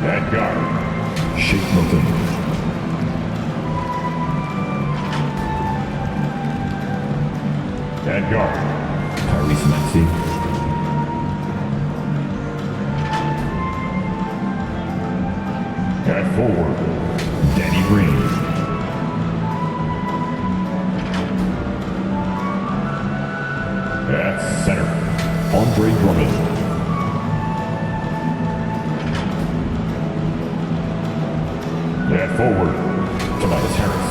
At guard, Shake Milton. At guard, Tyrese Maxey. At forward, Danny Green. At center, Andre Drummond. At forward, Tobias Harris.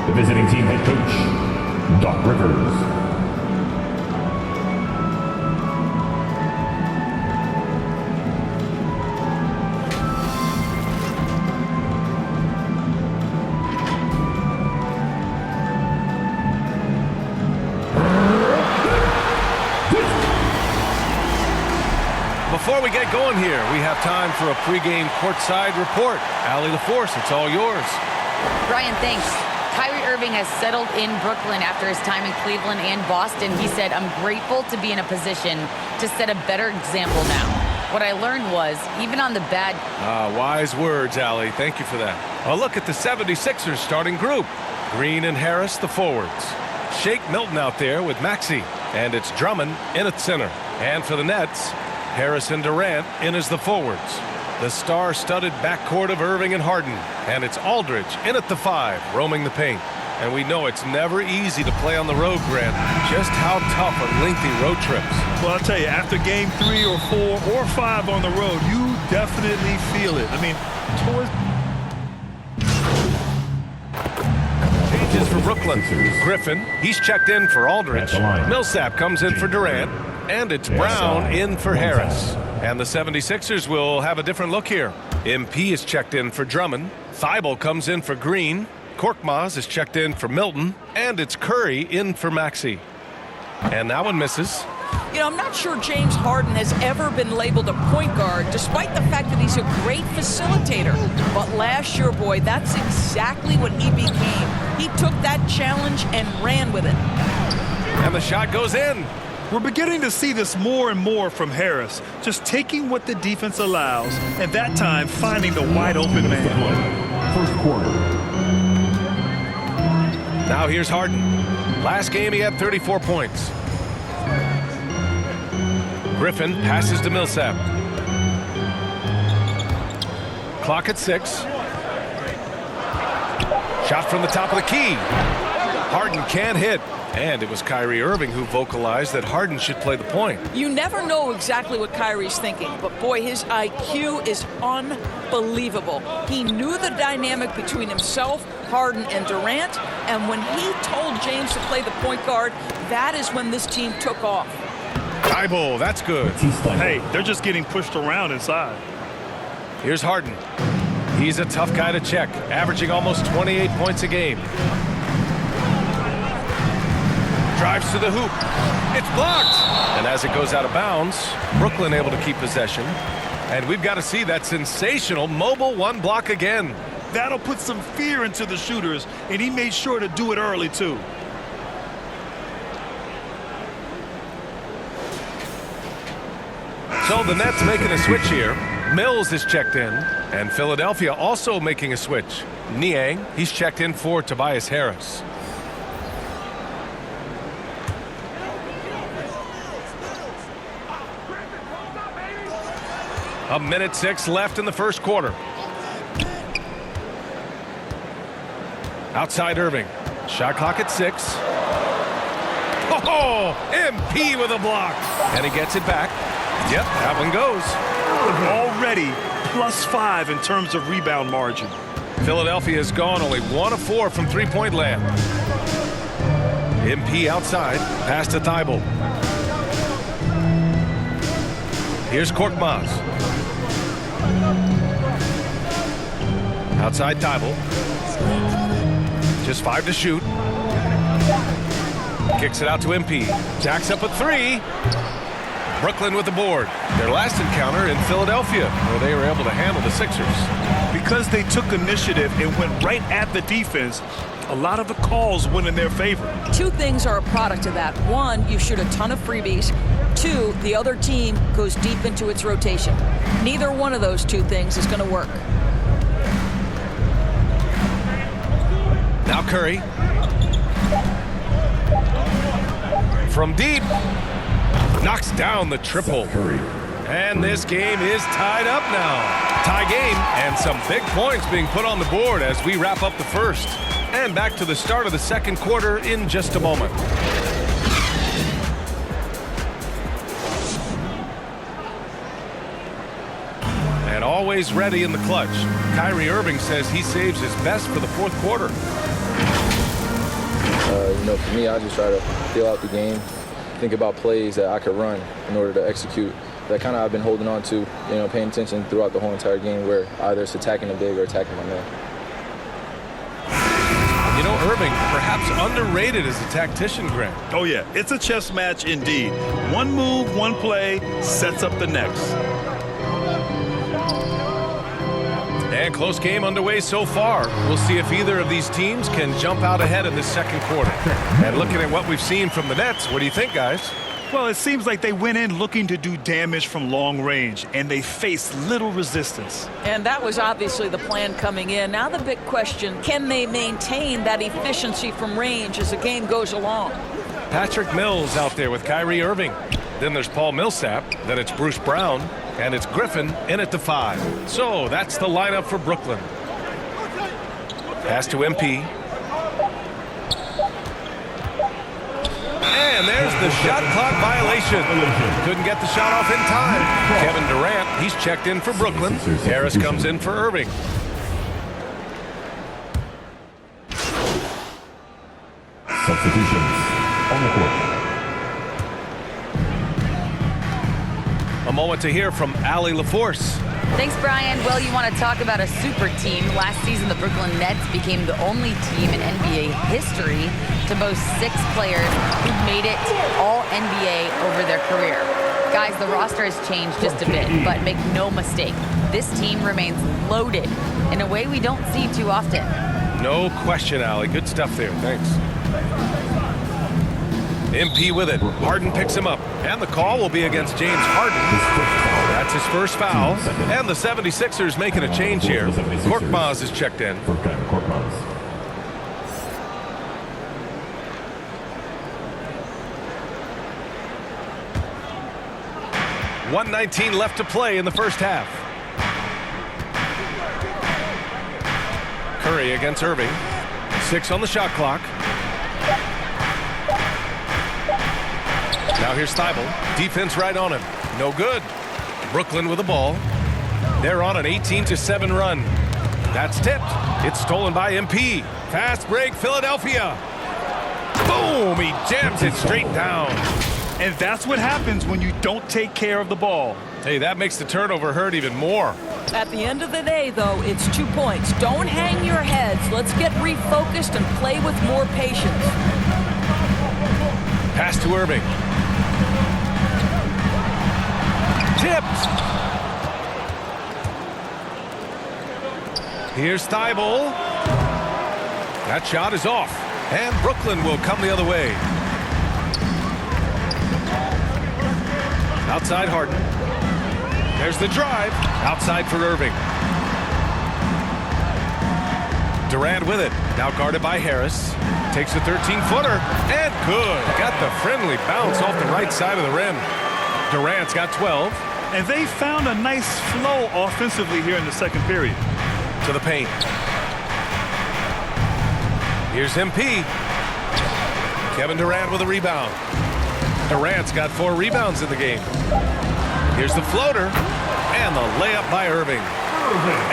The visiting team head coach, Doc Rivers. Before we get going here, we have time for a pregame courtside report. Allie LaForce, it's all yours. Brian, thanks. Kyrie Irving has settled in Brooklyn after his time in Cleveland and Boston. He said, "I'm grateful to be in a position to set a better example now. What I learned was, even on the bad..." Wise words, Allie. Thank you for that. A look at the 76ers starting group. Green and Harris, the forwards. Shake Milton out there with Maxey. And it's Drummond in at center. And for the Nets, Harris and Durant in as the forwards. The star-studded backcourt of Irving and Harden. And it's Aldridge in at the 5, roaming the paint. And we know it's never easy to play on the road, Grant. Just how tough are lengthy road trips. Well, I'll tell you, after game 3 or 4 or 5 on the road, you definitely feel it. I mean, towards... Changes for Brooklyn. Griffin, he's checked in for Aldridge. Millsap comes in for Durant. And it's Brown in for Harris. And the 76ers will have a different look here. MP is checked in for Drummond. Thibault comes in for Green. Korkmaz is checked in for Milton. And it's Curry in for Maxey. And that one misses. You know, I'm not sure James Harden has ever been labeled a point guard, despite the fact that he's a great facilitator. But last year, boy, that's exactly what he became. He took that challenge and ran with it. And the shot goes in. We're beginning to see this more and more from Harris, just taking what the defense allows, and that time finding the wide open man. First quarter. Now here's Harden. Last game he had 34 points. Griffin passes to Millsap. Clock at 6. Shot from the top of the key. Harden can't hit. And it was Kyrie Irving who vocalized that Harden should play the point. You never know exactly what Kyrie's thinking, but boy, his IQ is unbelievable. He knew the dynamic between himself, Harden, and Durant, and when he told James to play the point guard, that is when this team took off. Thibault, that's good. Hey, they're just getting pushed around inside. Here's Harden. He's a tough guy to check, averaging almost 28 points a game. Drives to the hoop. It's blocked. And as it goes out of bounds, Brooklyn able to keep possession. And we've got to see that sensational mobile one block again. That'll put some fear into the shooters, and he made sure to do it early, too. So the Nets making a switch here. Mills is checked in. And Philadelphia also making a switch. Niang, he's checked in for Tobias Harris. A minute 6 left in the first quarter. Outside Irving. Shot clock at 6. Oh, MP with a block. And he gets it back. Yep, that one goes. Already +5 in terms of rebound margin. Philadelphia has gone only 1 of 4 from three-point land. MP outside. Pass to Thibault. Here's Korkmaz. Outside Thibault. Just 5 to shoot. Kicks it out to MP. Jacks up a 3. Brooklyn with the board. Their last encounter in Philadelphia, where they were able to handle the Sixers. Because they took initiative and went right at the defense, a lot of the calls went in their favor. 2 things are a product of that. 1, you shoot a ton of freebies. two, the other team goes deep into its rotation. Neither one of those two things is going to work. Now Curry. From deep. Knocks down the triple. Curry. And this game is tied up now. Tie game and some big points being put on the board as we wrap up the first. And back to the start of the second quarter in just a moment. And always ready in the clutch. Kyrie Irving says he saves his best for the fourth quarter. For me, I just try to feel out the game, think about plays that I could run in order to execute. That kind of I've been holding on to, paying attention throughout the whole entire game where either it's attacking the big or attacking my man. Irving, perhaps underrated as a tactician, Grant. Oh, yeah. It's a chess match indeed. One move, one play sets up the next. And close game underway so far. We'll see if either of these teams can jump out ahead in this second quarter. And looking at what we've seen from the Nets, what do you think, guys? Well, it seems like they went in looking to do damage from long range, and they faced little resistance. And that was obviously the plan coming in. Now the big question, can they maintain that efficiency from range as the game goes along? Patrick Mills out there with Kyrie Irving. Then there's Paul Millsap. Then it's Bruce Brown. And it's Griffin in at the 5. So that's the lineup for Brooklyn. Pass to MP. And there's the shot clock violation. Couldn't get the shot off in time. Kevin Durant, he's checked in for Brooklyn. Harris comes in for Irving. Substitutions on the court. A moment to hear from Allie LaForce. Thanks, Brian. Well, you want to talk about a super team. Last season, the Brooklyn Nets became the only team in NBA history to boast 6 players who made it all NBA over their career. Guys, the roster has changed just a bit, but make no mistake, this team remains loaded in a way we don't see too often. No question, Allie. Good stuff there. Thanks. MP with it. Harden picks him up. And the call will be against James Harden. That's his first foul. And the 76ers making a change here. Korkmaz is checked in. Korkmaz. .119 left to play in the first half. Curry against Irving. 6 on the shot clock. Now here's Thibault. Defense right on him. No good. Brooklyn with the ball. They're on an 18-7 run. That's tipped. It's stolen by MP. Fast break, Philadelphia. Boom! He jams it straight down. And that's what happens when you don't take care of the ball. Hey, that makes the turnover hurt even more. At the end of the day, though, it's 2 points. Don't hang your heads. Let's get refocused and play with more patience. Pass to Irving. Tipped. Here's Thibault. That shot is off. And Brooklyn will come the other way. Outside Harden. There's the drive. Outside for Irving. Durant with it. Now guarded by Harris. Takes a 13-footer. And good. Got the friendly bounce off the right side of the rim. Durant's got 12. And they found a nice flow offensively here in the second period. To the paint. Here's MP. Kevin Durant with a rebound. Durant's got 4 rebounds in the game. Here's the floater. And the layup by Irving.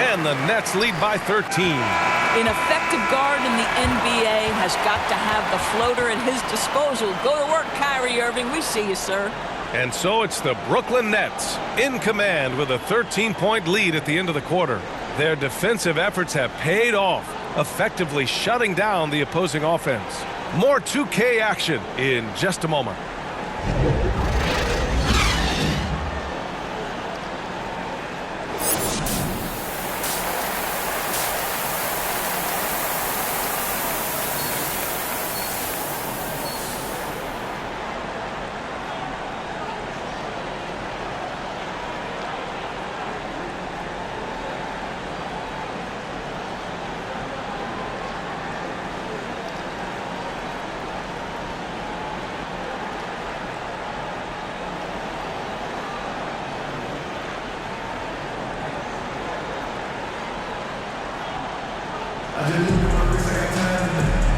And the Nets lead by 13. An effective guard in the NBA has got to have the floater at his disposal. Go to work, Kyrie Irving. We see you, sir. And so it's the Brooklyn Nets in command with a 13-point lead at the end of the quarter. Their defensive efforts have paid off, effectively shutting down the opposing offense. More 2K action in just a moment.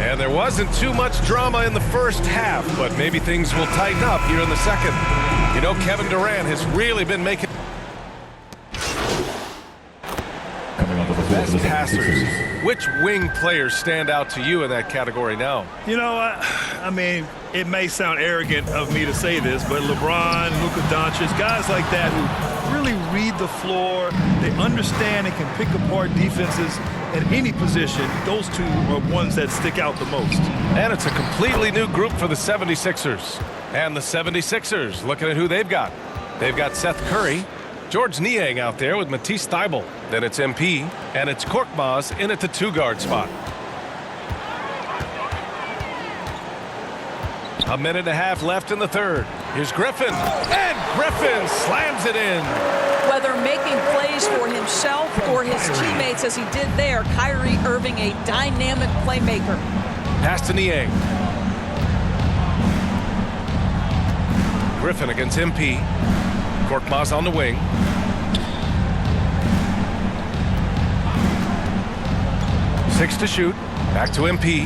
And there wasn't too much drama in the first half, but maybe things will tighten up here in the second. You know, Kevin Durant has really been making Coming onto the floor best for the passers. 76ers. Which wing players stand out to you in that category now? You know, I mean, it may sound arrogant of me to say this, but LeBron, Luka Doncic, guys like that who really read the floor, they understand and can pick apart defenses at any position. Those two are ones that stick out the most. And it's a completely new group for the 76ers. And the 76ers, looking at who they've got. They've got Seth Curry, George Niang out there with Matisse Thybulle. Then it's MP, and it's Korkmaz in at the 2-guard spot. A minute and a half left in the third. Here's Griffin, and Griffin slams it in. Whether making plays for himself or his teammates as he did there, Kyrie Irving, a dynamic playmaker. Pass to Niang. Griffin against MP. Korkmaz on the wing. Six to shoot. Back to MP.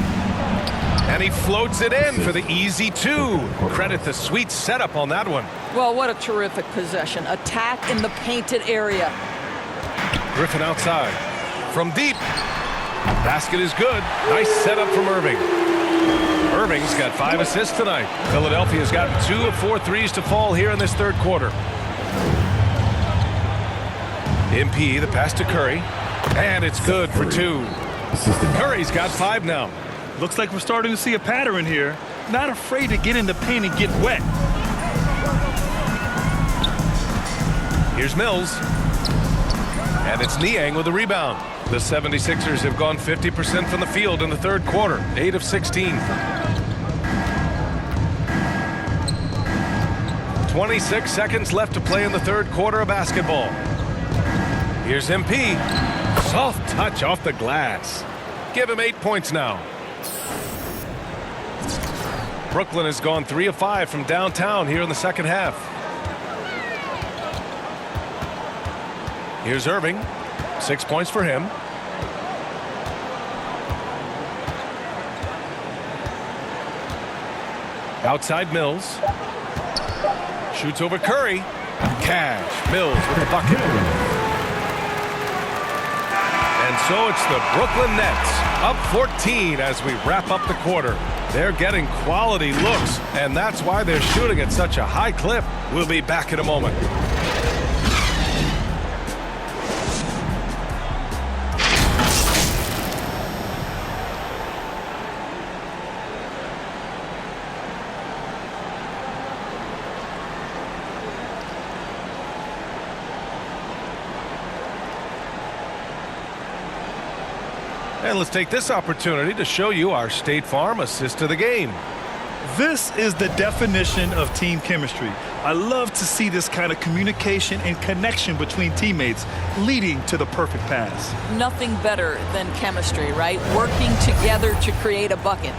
And he floats it in for the easy 2. Credit the sweet setup on that one. Well, what a terrific possession. Attack in the painted area. Griffin outside. From deep. Basket is good. Nice setup from Irving. Irving's got 5 assists tonight. Philadelphia's gotten 2 of 4 threes to fall here in this third quarter. MP, the pass to Curry. And it's good for 2. Curry's got 5 now. Looks like we're starting to see a pattern here. Not afraid to get in the paint and get wet. Here's Mills. And it's Niang with the rebound. The 76ers have gone 50% from the field in the third quarter. 8 of 16. 26 seconds left to play in the third quarter of basketball. Here's MP. Soft touch off the glass. Give him 8 points now. Brooklyn has gone 3 of 5 from downtown here in the second half. Here's Irving. 6 points for him. Outside Mills. Shoots over Curry. Cash. Mills with the bucket. And so it's the Brooklyn Nets up 14 as we wrap up the quarter. They're getting quality looks, and that's why they're shooting at such a high clip. We'll be back in a moment. And let's take this opportunity to show you our State Farm assist to the game. This is the definition of team chemistry. I love to see this kind of communication and connection between teammates leading to the perfect pass. Nothing better than chemistry, right? Working together to create a bucket.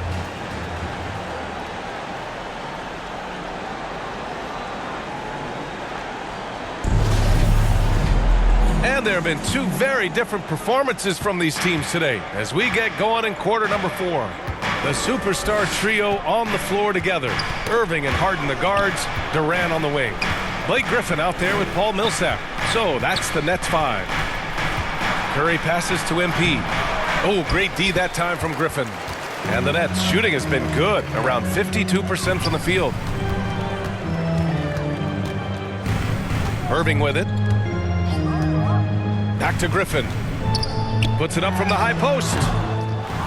And there have been 2 very different performances from these teams today as we get going in quarter number 4. The superstar trio on the floor together. Irving and Harden the guards, Durant on the wing. Blake Griffin out there with Paul Millsap. So that's the Nets 5. Curry passes to MP. Oh, great D that time from Griffin. And the Nets shooting has been good, around 52% from the field. Irving with it. Back to Griffin. Puts it up from the high post.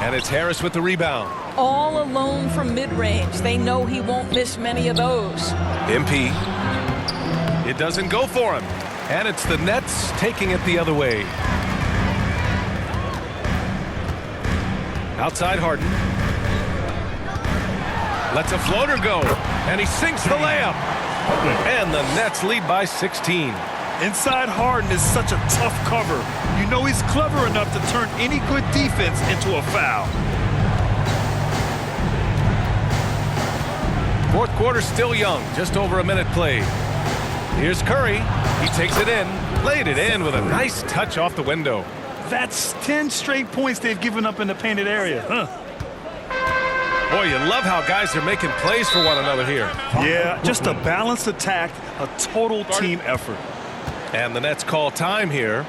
And it's Harris with the rebound. All alone from mid-range. They know he won't miss many of those. MP. It doesn't go for him. And it's the Nets taking it the other way. Outside Harden. Lets a floater go. And he sinks the layup. And the Nets lead by 16. Inside Harden is such a tough cover. You know he's clever enough to turn any good defense into a foul. Fourth quarter still young, just over a minute played. Here's Curry. He takes it in, laid it in with a nice touch off the window. That's 10 straight points they've given up in the painted area. Boy, you love how guys are making plays for one another here. Yeah, just a balanced attack, a total team effort. And the Nets call time here.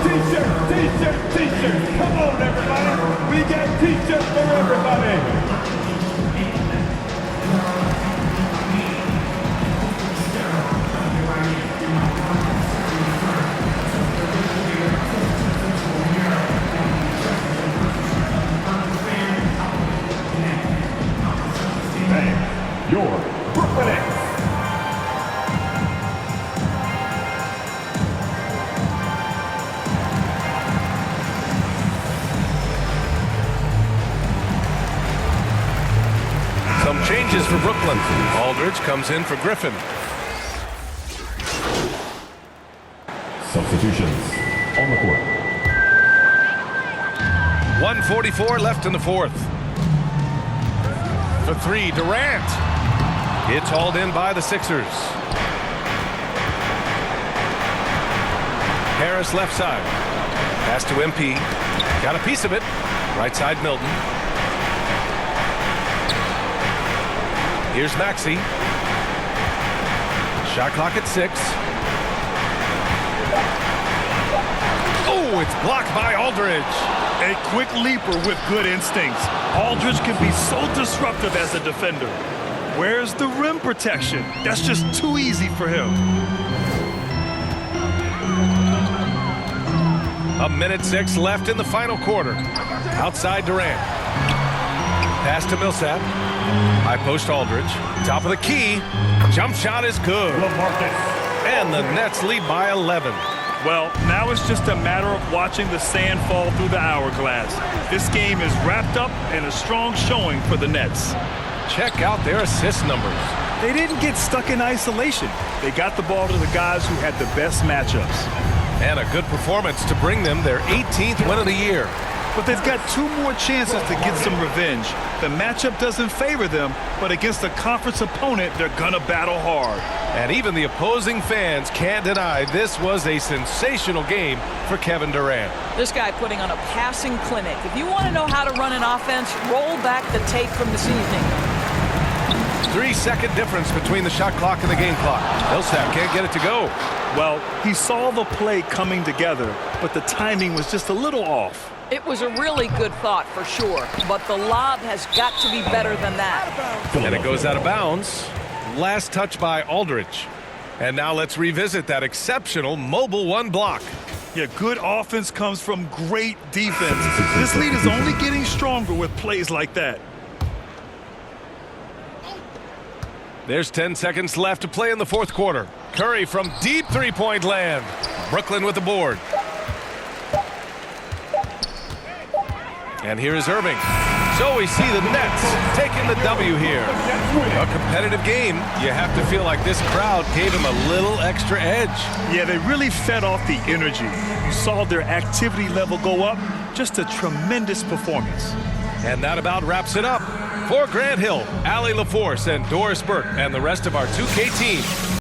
T-shirts, t-shirts, t-shirts. Come on, everybody. We got t-shirts for everybody. Your Brooklyn Nets. Some changes for Brooklyn. Aldridge comes in for Griffin. Substitutions on the court. 1:44 left in the fourth. For three, Durant. It's hauled in by the Sixers. Harris left side. Pass to MP. Got a piece of it. Right side, Milton. Here's Maxey. Shot clock at 6. Oh, it's blocked by Aldridge. A quick leaper with good instincts. Aldridge can be so disruptive as a defender. Where's the rim protection? That's just too easy for him. 1:06 left in the final quarter. Outside Durant. Pass to Millsap. High post Aldridge. Top of the key. Jump shot is good. And the Nets lead by 11. Well, now it's just a matter of watching the sand fall through the hourglass. This game is wrapped up in a strong showing for the Nets. Check out their assist numbers. They didn't get stuck in isolation. They got the ball to the guys who had the best matchups. And a good performance to bring them their 18th win of the year. But they've got 2 more chances to get some revenge. The matchup doesn't favor them, but against a conference opponent, they're gonna battle hard. And even the opposing fans can't deny this was a sensational game for Kevin Durant. This guy putting on a passing clinic. If you want to know how to run an offense, roll back the tape from this evening. 3-second difference between the shot clock and the game clock. Millsap can't get it to go. Well, he saw the play coming together, but the timing was just a little off. It was a really good thought for sure, but the lob has got to be better than that. And it goes out of bounds. Last touch by Aldridge. And now let's revisit that exceptional mobile 1 block. Yeah, good offense comes from great defense. This lead is only getting stronger with plays like that. There's 10 seconds left to play in the fourth quarter. Curry from deep three-point land. Brooklyn with the board. And here is Irving. So we see the Nets taking the W here. A competitive game. You have to feel like this crowd gave them a little extra edge. Yeah, they really fed off the energy. You saw their activity level go up. Just a tremendous performance. And that about wraps it up. For Grant Hill, Allie LaForce, and Doris Burke, and the rest of our 2K team,